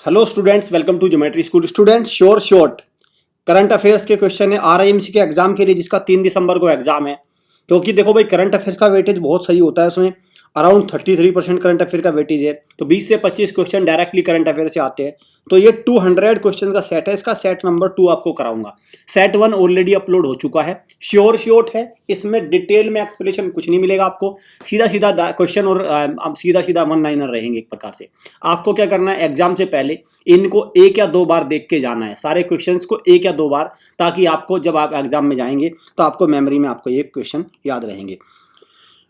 Hello students, welcome to geometry school. Student short current affairs के question है RIMC के exam के लिए, जिसका 3 दिसंबर को एग्जाम है। क्योंकि देखो भाई, करंट अफेयर्स का वेटेज बहुत सही होता है, उसमें अराउंड 33% करंट अफेयर का वेटेज है। तो 20 से 25 क्वेश्चन डायरेक्टली करंट अफेयर से आते हैं। तो ये 200 क्वेश्चन का सेट है, इसका सेट नंबर 2 आपको कराऊंगा। सेट 1 ऑलरेडी अपलोड हो चुका है, शॉर्ट है, इसमें डिटेल में एक्सप्लेनेशन कुछ नहीं मिलेगा आपको। सीधा सीधा क्वेश्चन और सीधा सीधा वन लाइनर रहेंगे एक प्रकार से। आपको क्या करना है, एग्जाम से पहले इनको 1 या 2 बार देख के जाना है, सारे क्वेश्चंस को 1 या 2 बार, ताकि आपको जब आप एग्जाम में जाएंगे तो आपको मेमोरी में आपको ये क्वेश्चन याद रहेंगे।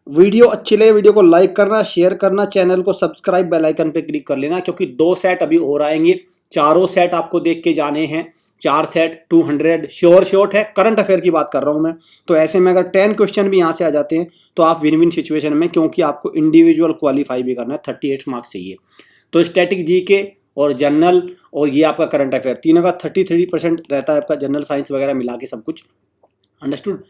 वीडियो अच्छी लगे वीडियो को लाइक करना, शेयर करना, चैनल को सब्सक्राइब, बेल आइकन पे क्लिक कर लेना, क्योंकि 2 सेट अभी और आएंगे। चारों सेट आपको देख के जाने हैं। 4 सेट 200 शॉर्ट है, करंट अफेयर की बात कर रहा हूं मैं। तो ऐसे में अगर 10 क्वेश्चन भी यहां से आ जाते हैं तो आप विन विन सिचुएशन में, क्योंकि आपको इंडिविजुअल क्वालिफाई भी करना है, 38 मार्क्स चाहिए। तो स्टैटिक जीके और जनरल और ये आपका करंट अफेयर, तीनों का 33% रहता है आपका, जनरल साइंस वगैरह मिला के सब कुछ। अंडरस्टूड।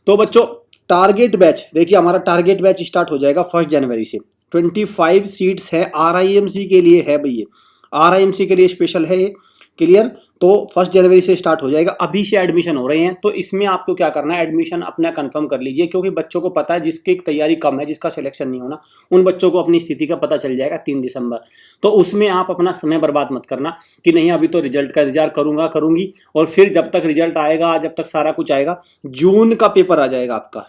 तो बच्चों, टारगेट बैच देखिए, हमारा टारगेट बैच स्टार्ट हो जाएगा 1 जनवरी से। 25 सीट्स है आरआईएमसी के लिए, है भैया, आरआईएमसी के लिए स्पेशल है ये। क्लियर। तो 1 जनवरी से स्टार्ट हो जाएगा। अभी से एडमिशन हो रहे हैं, तो इसमें आपको क्या करना है, एडमिशन अपना कंफर्म कर लीजिए, क्योंकि बच्चों को पता है जिसकी तैयारी कम है, जिसका सिलेक्शन नहीं होना, उन बच्चों को अपनी स्थिति का पता चल जाएगा 3 दिसंबर। तो उसमें आप अपना समय बर्बाद मत करना कि नहीं अभी तो रिजल्ट का इंतजार करूंगी, और फिर जब तक रिजल्ट आएगा, जब तक सारा कुछ आएगा, जून का पेपर आ जाएगा आपका।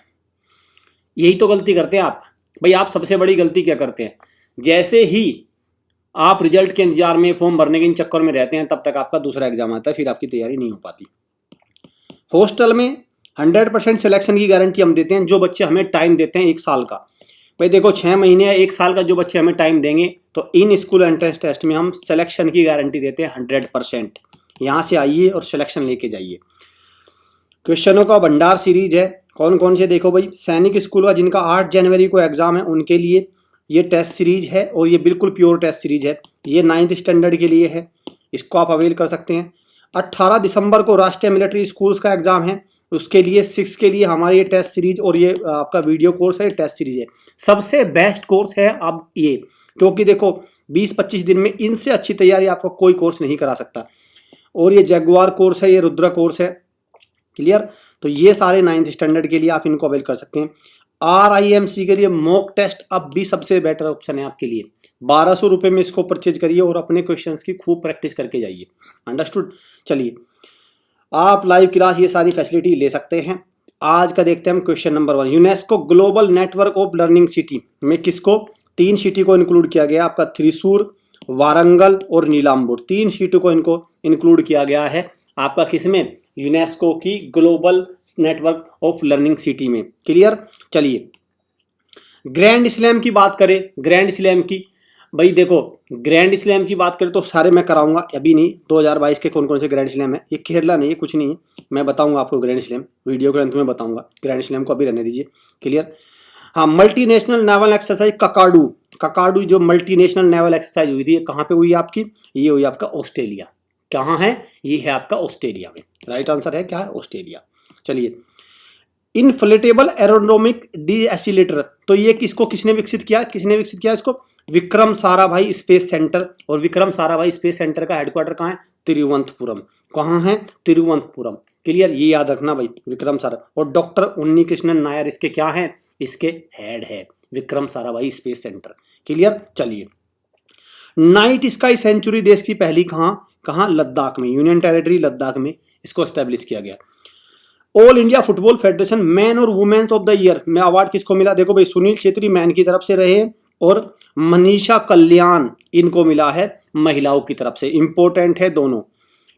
यही तो गलती करते हैं आप भाई। आप सबसे बड़ी गलती क्या करते हैं, जैसे ही आप रिजल्ट के इंतजार में, फॉर्म भरने के इन चक्कर में रहते हैं, तब तक आपका दूसरा एग्जाम आता है, फिर आपकी तैयारी नहीं हो पाती। हॉस्टल में 100% सिलेक्शन की गारंटी हम देते हैं, जो बच्चे हमें टाइम देते हैं 1 साल का। भाई देखो, 6 महीने या 1 साल का जो बच्चे हमें टाइम देंगे, तो इन स्कूल एंट्रेंस टेस्ट में हम सिलेक्शन की गारंटी देते हैं 100%। यहाँ से आइए और सिलेक्शन लेके जाइए। क्वेश्चनों का भंडार सीरीज है। कौन कौन से, देखो भाई, सैनिक स्कूल का जिनका 8 जनवरी को एग्जाम है, उनके लिए ये टेस्ट सीरीज है, और ये बिल्कुल प्योर टेस्ट सीरीज है। ये 9th स्टैंडर्ड के लिए है, इसको आप अवेल कर सकते हैं। 18 दिसंबर को राष्ट्रीय मिलिट्री स्कूल्स का एग्जाम है, उसके लिए 6 के लिए हमारी ये टेस्ट सीरीज और ये आपका वीडियो कोर्स है, टेस्ट सीरीज है। सबसे बेस्ट कोर्स है अब ये, क्योंकि देखो 20-25 दिन में इनसे अच्छी तैयारी आपको कोई कोर्स नहीं करा सकता। और ये जगुआर कोर्स है, ये रुद्र कोर्स है। क्लियर। तो ये सारे 9th स्टैंडर्ड के लिए आप इनको अवेल कर सकते हैं। आरआईएमसी के लिए मॉक टेस्ट अब भी सबसे बेटर ऑप्शन है आपके लिए। 1200 रुपये में इसको परचेज करिए और अपने क्वेश्चंस की खूब प्रैक्टिस करके जाइए। अंडरस्टूड। चलिए, आप लाइव क्लास ये सारी फैसिलिटी ले सकते हैं। आज का देखते हैं हम question number 1। UNESCO global network of learning city में किसको, 3 सिटी को इंक्लूड किया गया आपका, त्रिशूर, वारंगल और नीलाम्बूर। 3 सिटी को इनको इंक्लूड किया गया है आपका, किसमें, यूनेस्को की global network of learning city में। क्लियर। चलिए, ग्रैंड स्लैम की बात करें, ग्रैंड स्लैम की, भाई देखो, ग्रैंड स्लैम की बात करें तो सारे मैं कराऊंगा, अभी नहीं। 2022 के कौन कौन से ग्रैंड स्लैम है, ये केरला नहीं है, कुछ नहीं है, मैं बताऊंगा आपको ग्रैंड स्लैम, वीडियो के अंत में बताऊंगा। ग्रैंड स्लैम को अभी रहने दीजिए। क्लियर। हाँ, मल्टीनेशनल नेवल एक्सरसाइज ककाडू जो मल्टीनेशनल नेवल एक्सरसाइज हुई थी, कहाँ पे हुई है आपकी, ये हुई आपका ऑस्ट्रेलिया। कहाँ है, ये है आपका ऑस्ट्रेलिया में। राइट आंसर है क्या है, ऑस्ट्रेलिया। चलिए, इनफ्लेटेबल एरोनॉमिक डीएसिलेटर, तो ये किसको, किसने विकसित किया इसको, विक्रम साराभाई स्पेस सेंटर। और विक्रम साराभाई स्पेस सेंटर का हेडक्वार्टर कहाँ है, तिरुवनंतपुरम। कहाँ है, तिरुवनंतपुरम। क्लियर। ये याद रखना भाई, विक्रम सारा। और डॉक्टर उन्नी कृष्णन नायर इसके क्या हैं, इसके हेड है, Vikram Sarabhai space centre. Clear. चलिए, नाइट स्काई सेंचुरी देश की पहली कहाँ, लद्दाख में, यूनियन टेरिटरी लद्दाख में इसको एस्टेब्लिश किया गया। All India football federation man और वुमेन्स ऑफ द ईयर में अवार्ड किसको मिला, देखो भाई, सुनील छेत्री मैन की तरफ से रहे, और मनीषा कल्याण इनको मिला है महिलाओं की तरफ से। इंपॉर्टेंट है दोनों।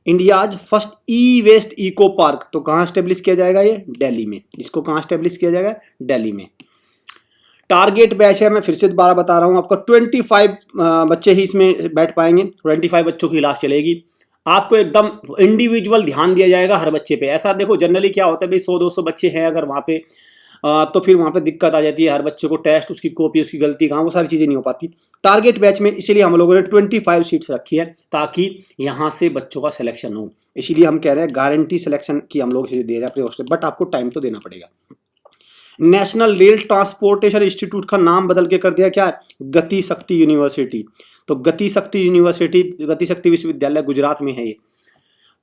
इंडियाज फर्स्ट ई वेस्ट इको पार्क, तो कहाँ स्टेब्लिश किया जाएगा, ये दिल्ली में। इसको कहाँ स्टेब्लिश किया जाएगा, दिल्ली में। टारगेट बैच है, मैं फिर से दोबारा बता रहा हूँ आपको, 25 बच्चे ही इसमें बैठ पाएंगे। 25 बच्चों की क्लास चलेगी। आपको एकदम इंडिविजुअल ध्यान दिया जाएगा हर बच्चे पे। ऐसा देखो, जनरली क्या होता है भाई, 100-200 बच्चे हैं अगर वहाँ पे, तो फिर वहाँ पे दिक्कत आ जाती है। हर बच्चे को टेस्ट, उसकी कॉपी, उसकी गलती कहाँ, वो सारी चीज़ें नहीं हो पाती। टारगेट बैच में इसीलिए हम लोगों ने 25 सीट्स रखी है, ताकि यहाँ से बच्चों का सिलेक्शन हो। इसीलिए हम कह रहे हैं गारंटी सिलेक्शन की हम लोग दे रहे हैं अपने हॉस्टल, बट आपको टाइम तो देना पड़ेगा। नेशनल रेल ट्रांसपोर्टेशन इंस्टीट्यूट का नाम बदल के कर दिया क्या है, गति शक्ति यूनिवर्सिटी। तो गति शक्ति यूनिवर्सिटी, गति शक्ति विश्वविद्यालय गुजरात में है ये।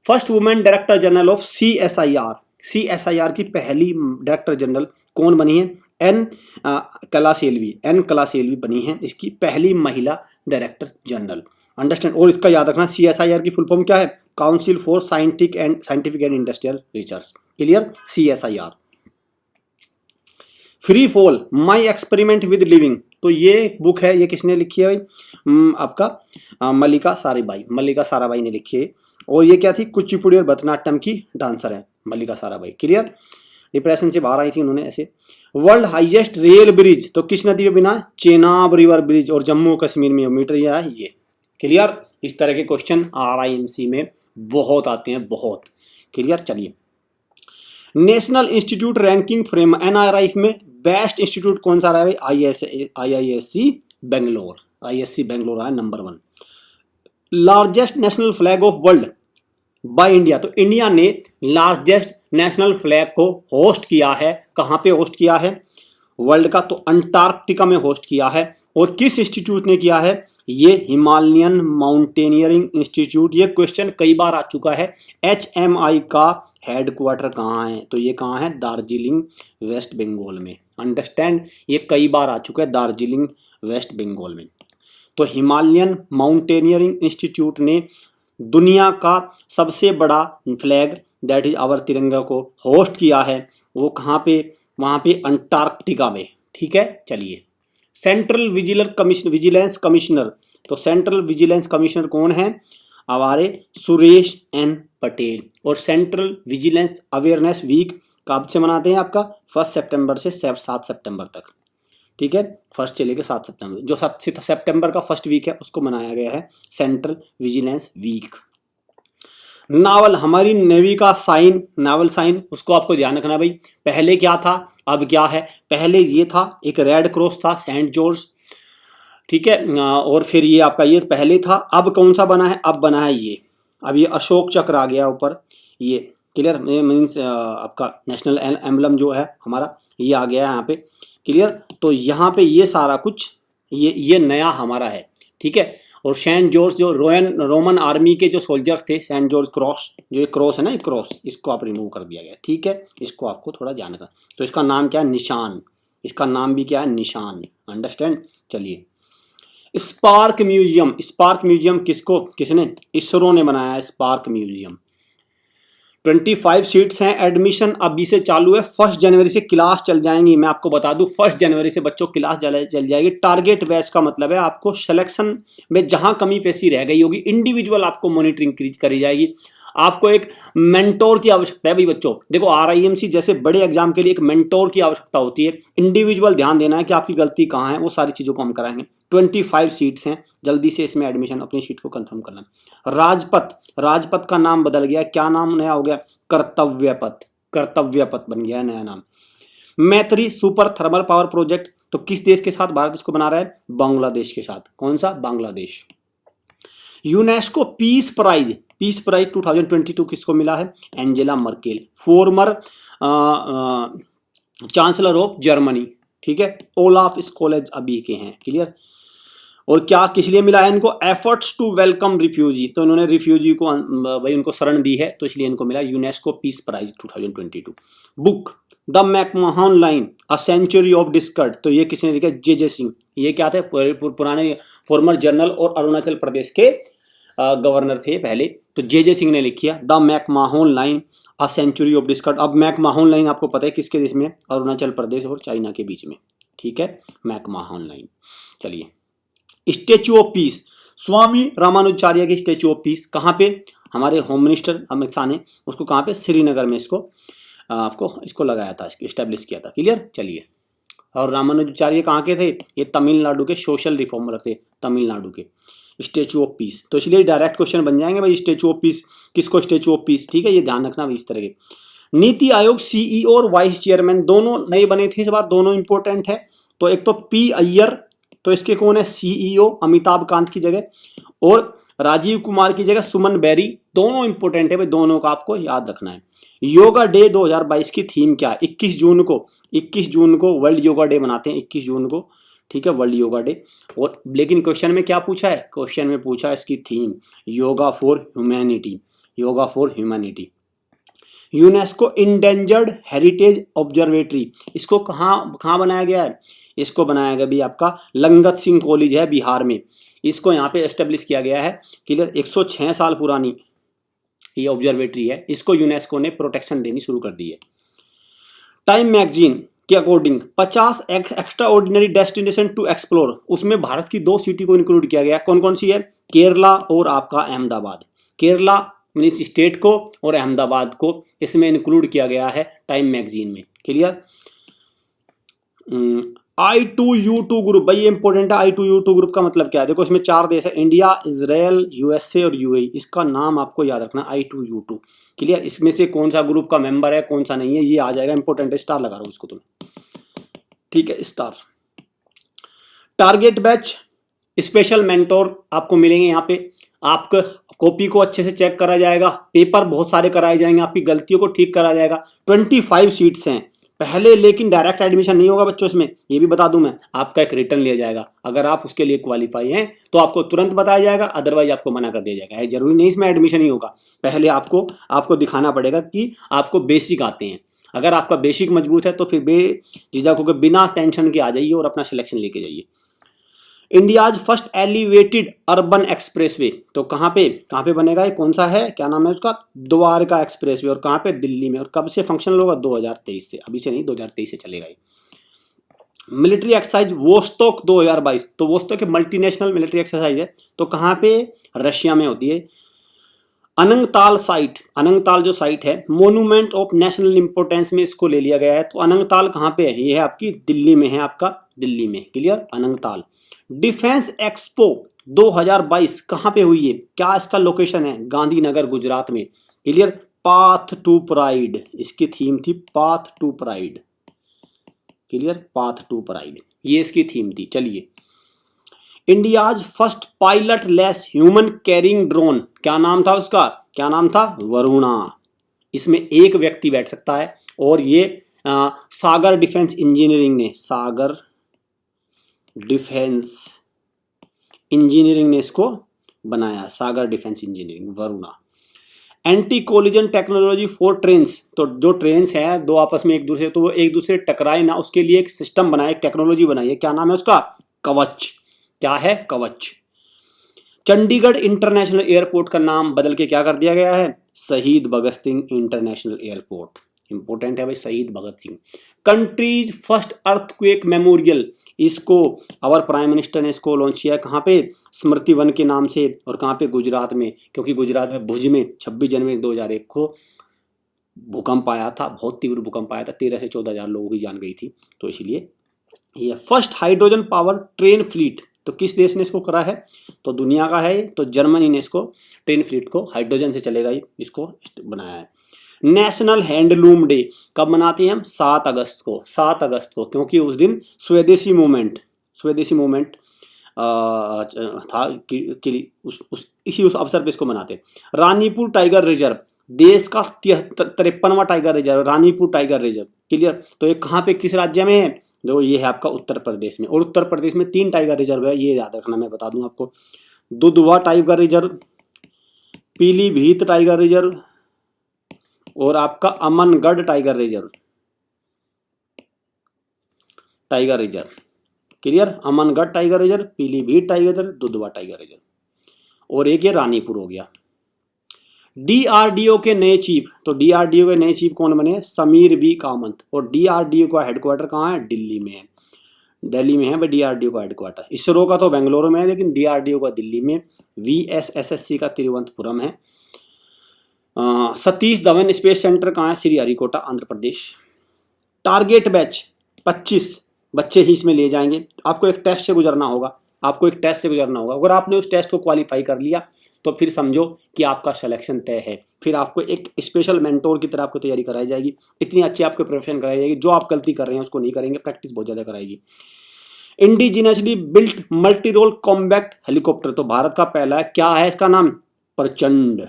First women director general of CSIR, CSIR की पहली डायरेक्टर जनरल कौन बनी है, एन कलासेल्वी बनी है इसकी पहली महिला डायरेक्टर जनरल। अंडरस्टैंड। और इसका याद रखना CSIR की फुल फॉर्म क्या है, council for scientific and industrial research. Clear, CSIR। Free fall my experiment with living, तो ये बुक है, ये किसने लिखी है भाई, आपका मल्लिका साराभाई ने लिखी है। और ये क्या थी, कुचिपुड़ी और भरतनाट्यम की डांसर है मल्लिका साराभाई। क्लियर, डिप्रेशन से बाहर आई थी उन्होंने ऐसे। वर्ल्ड हाईएस्ट रेल ब्रिज, तो किस नदी पे बना, चेनाब रिवर ब्रिज, और जम्मू कश्मीर में मीटर है ये। क्लियर, इस तरह के क्वेश्चन RIMC में बहुत आते हैं, बहुत। क्लियर, चलिए। National institute ranking frame NRI में बेस्ट इंस्टीट्यूट कौन सा रहा है, IISc बेंगलोर, ISc बेंगलोर है number 1। Largest national flag of world by India, तो इंडिया ने लार्जेस्ट नेशनल फ्लैग को होस्ट किया है, कहां पे होस्ट किया है वर्ल्ड का, तो अंटार्कटिका में होस्ट किया है। और किस इंस्टीट्यूट ने किया है, ये हिमालयन माउंटेनियरिंग इंस्टीट्यूट। ये क्वेश्चन कई बार आ चुका है। HMI का हेडक्वार्टर कहाँ है, तो ये कहाँ है, दार्जिलिंग वेस्ट बंगाल में। अंडरस्टैंड, ये कई बार आ चुका है, दार्जिलिंग वेस्ट बंगाल में। तो हिमालयन माउंटेनियरिंग इंस्टीट्यूट ने दुनिया का सबसे बड़ा फ्लैग दैट इज आवर तिरंगा को होस्ट किया है। वो कहाँ पे, वहाँ पे अंटार्कटिका में। ठीक है, चलिए। सेंट्रल विजिलेंस कमिश्नर, तो सेंट्रल विजिलेंस कमिश्नर कौन है, हमारे सुरेश N पटेल। और सेंट्रल विजिलेंस अवेयरनेस वीक कब से मनाते हैं, आपका 1 सितंबर से 7 सितंबर तक। ठीक है, 1 से लेकर 7 सितंबर, जो 7 सितंबर का फर्स्ट वीक है उसको मनाया गया है सेंट्रल विजिलेंस वीक। नावल, हमारी नेवी का साइन, नावल साइन, उसको आपको ध्यान रखना भाई। पहले क्या था, अब क्या है। पहले ये था, एक रेड क्रॉस था, सेंट जॉर्ज। ठीक है, और फिर ये आपका ये पहले था। अब कौन सा बना है, अब बना है ये, अब ये अशोक चक्र आ गया ऊपर ये। क्लियर, मीन्स आपका नेशनल एम्बलम जो है हमारा ये आ गया है यहाँ पे। क्लियर, तो यहाँ पे ये सारा कुछ ये नया हमारा है। ठीक है, और सेंट जॉर्ज जो रोमन आर्मी के जो सोल्जर्स थे, सेंट जॉर्ज क्रॉस, जो ये क्रॉस है ना, ये क्रॉस, इसको आप रिमूव कर दिया गया। ठीक है, इसको आपको थोड़ा ध्यान रखना। तो इसका नाम क्या है, निशान। इसका नाम भी क्या है, निशान। अंडरस्टैंड। चलिए, स्पार्क म्यूजियम, स्पार्क म्यूजियम किसने, इसरो ने बनाया है स्पार्क म्यूजियम। 25 सीट्स हैं, एडमिशन अभी से चालू है। 1 जनवरी से क्लास चल जाएंगी। मैं आपको बता दूं, 1 जनवरी से बच्चों क्लास चल जाएगी। टारगेट बैच का मतलब है आपको सिलेक्शन में जहां कमी पेशी रह गई होगी, इंडिविजुअल आपको मॉनिटरिंग करी जाएगी। आपको एक मेंटोर की आवश्यकता है भाई बच्चों। देखो, RIMC जैसे बड़े एग्जाम के लिए एक मेंटोर की आवश्यकता होती है। इंडिविजुअल ध्यान देना है कि आपकी गलती कहाँ है, वो सारी चीज़ों को हम कराएंगे। 25 सीट्स हैं, जल्दी से इसमें एडमिशन अपनी सीट को कंफर्म करना। राजपथ का नाम बदल गया, क्या नाम नया हो गया, कर्तव्यपथ बन गया नया नाम। मैत्री सुपर थर्मल पावर प्रोजेक्ट, तो किस देश के साथ भारत इसको बना रहा है, बांग्लादेश के साथ। कौन सा, बांग्लादेश। यूनेस्को पीस प्राइज 2022 किसको मिला है, Angela Merkel, farmer chancellor of Germany. ठीक है, ओलाफ स्कोलेज अभी के हैं। क्लियर, और क्या किस लिए मिला है इनको, एफर्ट्स टू वेलकम रिफ्यूजी, तो इन्होंने रिफ्यूजी को भाई उनको शरण दी है, तो इसलिए इनको मिला UNESCO peace prize 2022। Book the McMahon line a century of discord, तो ये किसने लिखा, जे सिंह। ये क्या थे, पुराने फॉर्मर जनरल और अरुणाचल प्रदेश के गवर्नर थे पहले, तो जे सिंह ने लिखी है the McMahon line a century of discord. अब मैकमोहन लाइन आपको पता है किसके देश में, अरुणाचल प्रदेश और चाइना के बीच में। ठीक है, मैकमोहन लाइन। चलिए, स्टेच्यू ऑफ पीस, स्वामी रामानुजाचार्य की स्टेच्यू ऑफ पीस कहाँ पे, हमारे होम मिनिस्टर अमित शाह ने उसको कहाँ पे, श्रीनगर में इसको लगाया था, इसको स्टैब्लिश किया था। क्लियर, चलिए। और रामानुजाचार्य कहाँ के थे, ये तमिलनाडु के सोशल रिफॉर्मर थे, तमिलनाडु के। स्टेच्यू ऑफ पीस, तो इसलिए डायरेक्ट क्वेश्चन बन जाएंगे भाई, स्टेच्यू ऑफ पीस किसको, स्टेच्यू ऑफ पीस। ठीक है, ये ध्यान रखना भाई इस तरह के। नीति आयोग CEO और वाइस चेयरमैन दोनों नए बने थे इस बार, दोनों इंपॉर्टेंट है। तो एक तो P अय्यर, तो इसके कौन है, CEO अमिताभ कांत की जगह, और राजीव कुमार की जगह सुमन बेरी, दोनों इंपॉर्टेंट है भाई, दोनों का आपको याद रखना है। योगा डे 2022 की थीम क्या है? 21 जून को वर्ल्ड योगा डे मनाते हैं, 21 जून को, ठीक है, वर्ल्ड योगा डे। और लेकिन क्वेश्चन में क्या पूछा है? क्वेश्चन में पूछा है इसकी theme yoga for humanity, yoga for humanity. UNESCO endangered heritage observatory, इसको कहाँ बनाया गया है? इसको बनाया गया भी आपका लंगत सिंह कॉलेज है बिहार में, इसको यहाँ पे एस्टेब्लिश किया गया है। क्लियर, 106 साल पुरानी ये ऑब्जर्वेटरी है, इसको यूनेस्को ने प्रोटेक्शन देनी शुरू कर दी है। टाइम मैगजीन के according 50 extraordinary destination to explore, उसमें भारत की 2 सिटी को इंक्लूड किया गया है। कौन कौन सी है? केरला और आपका अहमदाबाद। केरला मीन्स स्टेट को और अहमदाबाद को इसमें इंक्लूड किया गया है टाइम मैगजीन में। क्लियर। I2U2 ग्रुप, भाई ये इंपॉर्टेंट है। I2U2 ग्रुप का मतलब क्या है? देखो इसमें 4 देश है, इंडिया, इजराइल, यूएसए और यूएई। इसका नाम आपको याद रखना, I2U2। क्लियर। इसमें से कौन सा ग्रुप का मेंबर है, कौन सा नहीं है, ये आ जाएगा, इंपॉर्टेंट है, स्टार लगा रहा हूं इसको तुम, ठीक है, star. Target batch special mentor आपको मिलेंगे यहाँ पे, आपका कॉपी को अच्छे से चेक करा जाएगा, पेपर बहुत सारे कराए जाएंगे, आपकी गलतियों को ठीक करा जाएगा। 25 सीट्स हैं पहले, लेकिन डायरेक्ट एडमिशन नहीं होगा बच्चों इसमें, ये भी बता दूं मैं, आपका एक रिटर्न लिया जाएगा। अगर आप उसके लिए क्वालिफाई हैं तो आपको तुरंत बताया जाएगा, अदरवाइज आपको मना कर दिया जाएगा। जरूरी नहीं इसमें एडमिशन ही होगा, पहले आपको दिखाना पड़ेगा कि आपको बेसिक आते हैं। अगर आपका बेसिक मजबूत है तो फिर बेझिझक होकर बिना टेंशन के आ जाइए और अपना सिलेक्शन लेके जाइए। India's first elevated urban expressway, तो कहाँ पे बनेगा? ये कौन सा है, क्या नाम है उसका? द्वारका एक्सप्रेसवे। और कहाँ पे? दिल्ली में। और कब से फंक्शनल होगा? 2023 से, अभी से नहीं, 2023 से चलेगा ये। मिलिट्री एक्सरसाइज वोस्टोक 2022, तो वोस्टोक मल्टीनेशनल मिलिट्री एक्सरसाइज है, तो कहाँ पे? रशिया में होती है। अनंगताल साइट, अनंगताल जो साइट है मोन्यूमेंट ऑफ नेशनल इंपोर्टेंस में इसको ले लिया गया है। तो अनंगताल कहाँ पे है? ये है आपकी दिल्ली में है, आपका दिल्ली में। क्लियर, अनंगताल। डिफेंस एक्सपो 2022 कहाँ पे हुई है? क्या इसका लोकेशन है? गांधीनगर, गुजरात में। क्लियर। पाथ टू प्राइड, इसकी थीम थी path to pride. Clear, path to pride, ये इसकी थीम थी। चलिए, India's first pilotless human carrying drone, क्या नाम था उसका? क्या नाम था? वरुणा। इसमें एक व्यक्ति बैठ सकता है, और ये सागर डिफेंस इंजीनियरिंग ने, सागर डिफेंस इंजीनियरिंग ने इसको बनाया, Sagar defence engineering, Varuna. Anti collision technology for trains, तो जो ट्रेन्स हैं दो आपस में एक दूसरे टकराए ना, उसके लिए एक सिस्टम बनाया, एक टेक्नोलॉजी बनाई है। क्या नाम है उसका? कवच। क्या है? कवच। चंडीगढ़ इंटरनेशनल एयरपोर्ट का नाम बदल के क्या कर दिया गया है? Shaheed Bhagat Singh international airport. Important है भाई, Shaheed Bhagat Singh. Country's first earthquake memorial, इसको अवर प्राइम मिनिस्टर ने इसको लॉन्च किया है। कहाँ पे? स्मृति वन के नाम से। और कहाँ पे? गुजरात में, क्योंकि गुजरात में भुज में 26 जनवरी 2001 को भूकंप आया था, बहुत तीव्र भूकंप आया था, 13 से 14 हजार लोगों की जान गई थी, तो इसलिए ये first hydrogen power train fleet, तो किस देश ने इसको करा है? तो दुनिया का है, तो जर्मनी ने इसको ट्रेन फ्लीट को हाइड्रोजन से चलेगा इसको बनाया है। नेशनल हैंडलूम डे कब मनाते हैं हम? 7 अगस्त को, 7 अगस्त को, क्योंकि उस दिन स्वदेशी मूवमेंट था इसी उस अवसर पे इसको मनाते हैं। रानीपुर टाइगर रिजर्व, देश का 53वां tiger reserve, Ranipur tiger reserve. Clear. तो ये कहाँ पे, किस राज्य में है? जो ये है आपका उत्तर प्रदेश में। और उत्तर प्रदेश में 3 टाइगर रिजर्व है, ये याद रखना, मैं बता दूं आपको। Dudhwa tiger reserve, Pilibhit tiger reserve, और आपका Amangarh tiger reserve. Clear. Amangarh tiger reserve, Pilibhit tiger reserve, Dudhwa tiger reserve, और एक ये रानीपुर हो गया। डीआरडीओ के नए चीफ, तो डीआरडीओ के नए चीफ कौन बने? समीर वी कामत। और डीआरडीओ का हेडक्वार्टर कहाँ है? दिल्ली में है, दिल्ली में है भाई डीआरडीओ का हेडक्वार्टर। इसरो का तो बेंगलुरु में है, लेकिन डीआरडीओ का दिल्ली में। वीएसएसएससी का तिरुवनंतपुरम है। सतीश धवन स्पेस सेंटर कहाँ है? श्रीहरिकोटा, आंध्र प्रदेश। टारगेट बैच 25 बच्चे ही इसमें ले जाएंगे। आपको एक टेस्ट से गुजरना होगा, अगर आपने उस टेस्ट को क्वालिफाई कर लिया तो फिर समझो कि आपका सिलेक्शन तय है। फिर आपको एक स्पेशल मेंटोर की तरह आपको तैयारी कराई जाएगी, इतनी अच्छी आपको प्रिपरेशन कराई जाएगी, जो आप गलती कर रहे हैं उसको नहीं करेंगे, प्रैक्टिस बहुत ज़्यादा कराएगी। Indigenously built multi role combat helicopter, तो भारत का पहला है, क्या है इसका नाम? प्रचंड।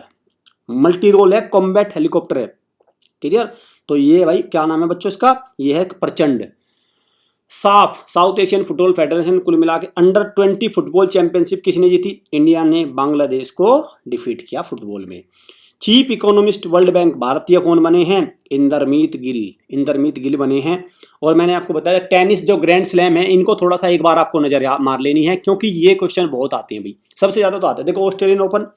मल्टी रोल है, कॉम्बैट हेलीकॉप्टर है, क्लियर। तो ये भाई क्या नाम है बच्चों इसका? ये है प्रचंड। साफ साउथ एशियन फुटबॉल फेडरेशन कुल मिला के अंडर 20 फुटबॉल चैंपियनशिप किसने जीती? इंडिया ने बांग्लादेश को डिफीट किया फुटबॉल में। चीफ इकोनॉमिस्ट वर्ल्ड बैंक भारतीय कौन बने हैं? इंदरमीत गिल, इंदरमीत गिल बने हैं। और मैंने आपको बताया टेनिस जो ग्रैंड स्लैम है, इनको थोड़ा सा एक बार आपको नजर मार लेनी है, क्योंकि ये क्वेश्चन बहुत आते हैं भाई, सबसे ज्यादा तो आते हैं। देखो ऑस्ट्रेलियन ओपन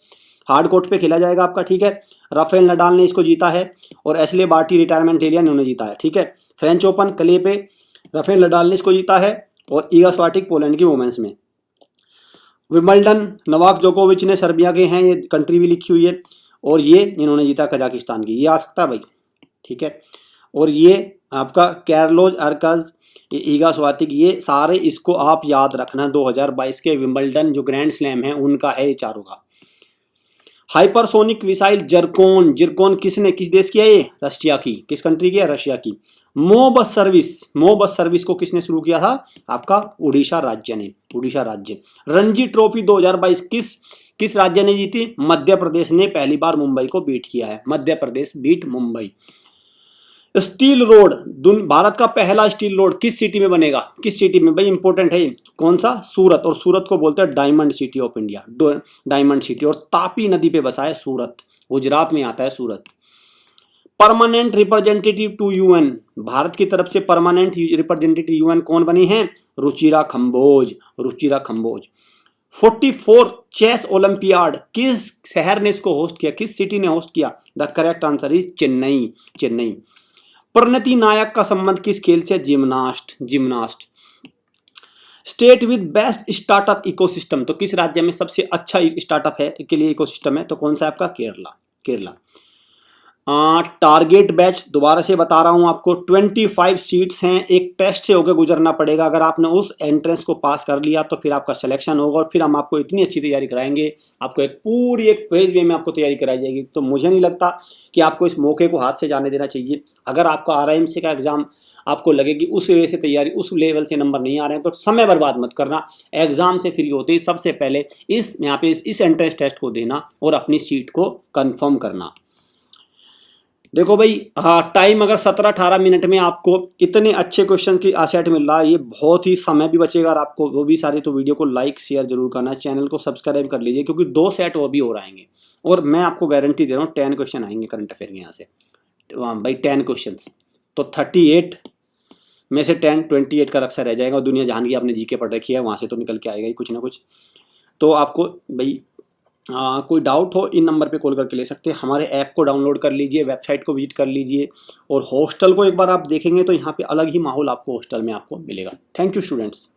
हार्ड कोर्ट पे खेला जाएगा आपका, ठीक है। राफेल नडाल ने इसको जीता है और एशले बार्टी रिटायरमेंट ले लिया, इन्होंने जीता है, ठीक है। फ्रेंच ओपन क्ले पे राफेल नडाल ने इसको जीता है और ईगा स्वाटिक पोलैंड की वुमेन्स में। विंबलडन नोवाक जोकोविच ने सर्बिया के हैं, ये कंट्री भी लिखी हुई है, और ये इन्होंने जीता कजाकिस्तान की, ये आ सकता है भाई, ठीक है। और ये आपका कैरलोज अर्कज, ये ईगा स्वातिक, ये सारे इसको आप याद रखना, 2022 के विंबलडन जो ग्रैंड स्लैम है उनका है ये चारों का। हाइपरसोनिक मिसाइल जिरकोन, जिरकोन किसने, किस देश की है ये? रशिया की। किस कंट्री की है? रशिया की। मोबस सर्विस, मोबस सर्विस को किसने शुरू किया था? आपका उड़ीसा राज्य ने, उड़ीसा राज्य। रणजी ट्रॉफी 2022 किस राज्य ने जीती? मध्य प्रदेश ने पहली बार मुंबई को बीट किया है, Madhya Pradesh beat Mumbai. Steel road, Bharat का पहला स्टील रोड किस सिटी में बनेगा? किस सिटी में भाई? इंपॉर्टेंट है कौन सा? सूरत। और सूरत को बोलते हैं diamond city of India, diamond city. और तापी नदी पे बसा है सूरत, गुजरात में आता है Surat. Permanent representative to UN, Bharat की तरफ से परमानेंट रिप्रेजेंटेटिव यूएन कौन बनी है? रुचिरा खम्बोज, रुचिरा खम्बोज। 44 चेस ओलंपियाड किस शहर ने इसको होस्ट किया? किस सिटी ने होस्ट किया? The correct answer is Chennai, Chennai. परिणति नायक का संबंध किस खेल से? Gymnast, gymnast. State with best startup ecosystem, तो किस राज्य में सबसे अच्छा स्टार्टअप है के लिए इकोसिस्टम है? तो कौन सा है आपका? केरला, केरला। टारगेट बैच दोबारा से बता रहा हूं आपको, 25 सीट्स हैं, एक टेस्ट से होकर गुजरना पड़ेगा। अगर आपने उस एंट्रेंस को पास कर लिया तो फिर आपका सिलेक्शन होगा, और फिर हम आपको इतनी अच्छी तैयारी कराएंगे, आपको एक पूरी एक पेज वे में आपको तैयारी कराई जाएगी। तो मुझे नहीं लगता कि आपको इस मौके को हाथ से जाने देना चाहिए। अगर आपका RIMC का एग्जाम आपको लगे कि उस वे से तैयारी, उस लेवल से नंबर नहीं आ रहे हैं, तो समय बर्बाद मत करना। एग्जाम से फ्री होते ही सबसे पहले यहाँ पे इस एंट्रेंस टेस्ट को देना और अपनी सीट को कंफर्म करना। देखो भाई, टाइम अगर 17-18 मिनट में आपको इतने अच्छे क्वेश्चन की आसेट मिल रहा है, ये बहुत ही समय भी बचेगा और आपको वो भी सारे, तो वीडियो को लाइक शेयर जरूर करना, चैनल को सब्सक्राइब कर लीजिए, क्योंकि 2 सेट वो भी हो आएंगे। और मैं आपको गारंटी दे रहा हूँ 10 क्वेश्चन आएंगे करंट अफेयर के यहाँ से। भाई 10 क्वेश्चन, तो 38 में से 28 का रक्षा रह जाएगा। और दुनिया जहान की आपने जीके पढ़ रखी है, वहाँ से तो निकल के आएगा ही कुछ ना कुछ। तो आपको भाई कोई डाउट हो, इन नंबर पे कॉल करके ले सकते हैं। हमारे ऐप को डाउनलोड कर लीजिए, वेबसाइट को विजिट कर लीजिए, और हॉस्टल को एक बार आप देखेंगे तो यहाँ पे अलग ही माहौल आपको हॉस्टल में आपको मिलेगा। Thank you students.